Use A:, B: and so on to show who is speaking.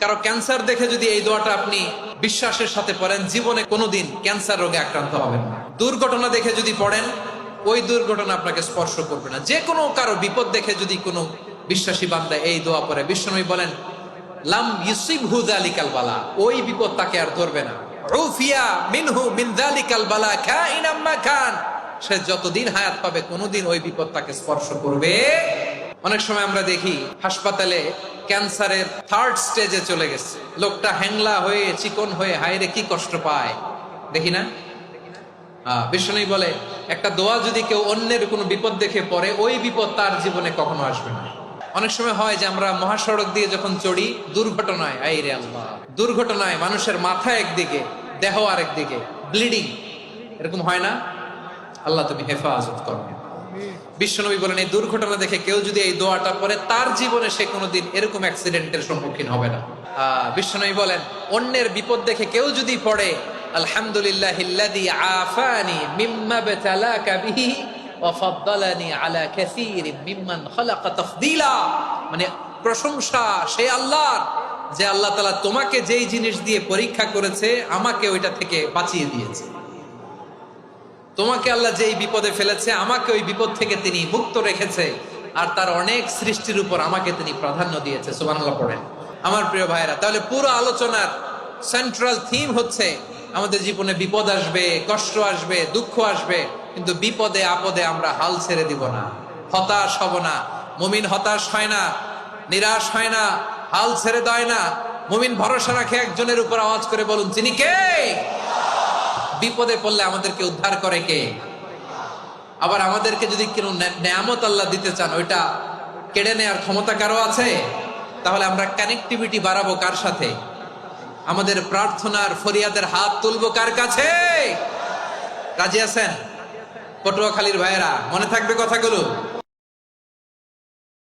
A: কারো ক্যান্সার দেখে যদি এই দোয়াটা আপনি বিশ্বাসের সাথে পড়েন, জীবনে কোনোদিন ক্যান্সার রোগে আক্রান্ত হবেন না। দুর্ঘটনা দেখে যদি পড়েন, ওই দুর্ঘটনা আপনাকে স্পর্শ করবে না। যে কোনো কারো বিপদ দেখে যদি কোনো বিশ্বাসী বান্দা এই দোয়া পড়ে, বিশ্বনবী বলেন লাম ইউসিবহু যালিকাল বালা, ওই বিপদ তাকে আর ধরবে না। উফিয়া মিনহু মিন যালিকাল বালা কাইনাম মা কান, সে যতদিন হায়াত পাবে কোনোদিন ওই বিপদ তাকে স্পর্শ করবে। অনেক সময় আমরা দেখি হাসপাতালে ক্যান্সারের 3rd স্টেজে চলে গেছে, লোকটা হ্যাংলা হয়ে চিকন হয়ে হায়রে কি কষ্ট পায়, দেখি না? বিষ্ণু বলে একটা দোয়া যদি কেউ অন্যের কোনো বিপদ দেখে পড়ে, ওই বিপদ তার জীবনে কখনো আসবে না। অনেক সময় হয় যে আমরা মহাসড়ক দিয়ে যখন চড়ি, দুর্ঘটনায়, আইরে আল্লাহ, দুর্ঘটনায় মানুষের মাথা একদিকে, দেহ আরেকদিকে, ব্লিডিং, এরকম হয় না? আল্লাহ তুমি হেফাজত করো। বিশ্বনবী বলেন এই দুর্ঘটনা দেখে কেউ যদি এই দোয়াটা পড়ে, তার জীবনে সে কোনোদিন এরকম অ্যাক্সিডেন্টের সম্মুখীন হবে না। বিশ্বনবী বলেন অন্যের বিপদ দেখে কেউ যদি পড়ে আলহামদুলিল্লাহিল্লাযী আফানি মিম্মা বাতালাকা বিহি ওয়া ফাদ্দালানি আলা কাসীরিম মিম্মান খালাকা তাফদীলা, মানে প্রশংসা সেই আল্লাহর, যে আল্লাহ তাআলা তোমাকে যেই জিনিস দিয়ে পরীক্ষা করেছে আমাকে ওইটা থেকে বাঁচিয়ে দিয়েছে। তোমাকে আল্লাহ যেই বিপদে ফেলেছে আমাকে ওই বিপদ থেকে তিনি মুক্ত রেখেছে, আর তার অনেক সৃষ্টির উপর আমাকে তিনি প্রাধান্য দিয়েছে। সুবহানাল্লাহ পড়েন। আমার প্রিয় ভাইরা, তাহলে পুরো আলোচনার সেন্ট্রাল থিম হচ্ছে আমাদের জীবনে বিপদ আসবে, কষ্ট আসবে, দুঃখ আসবে, কিন্তু বিপদে আপদে আমরা হাল ছেড়ে দিব না, হতাশ হব না। মুমিন হতাশ হয় না, নিরাশ হয় না, হাল ছেড়ে দেয় না। মুমিন ভরসা রাখে একজনের উপর। আওয়াজ করে বলুন তিনি কে? বিপদে পড়লে আমাদেরকে উদ্ধার করে কে? আবার আমাদেরকে যদি কোনো নেয়ামত আল্লাহ দিতে চান, ওইটা কেড়ে নেওয়ার ক্ষমতা কারো আছে? তাহলে আমরা কানেক্টিভিটি বাড়াবো কার সাথে? আমাদের প্রার্থনার ফরিয়াদের হাত তুলবো কার কাছে? রাজি আছেন? পটুয়াখালীর ভাইয়েরা, মনে থাকবে কথাগুলো?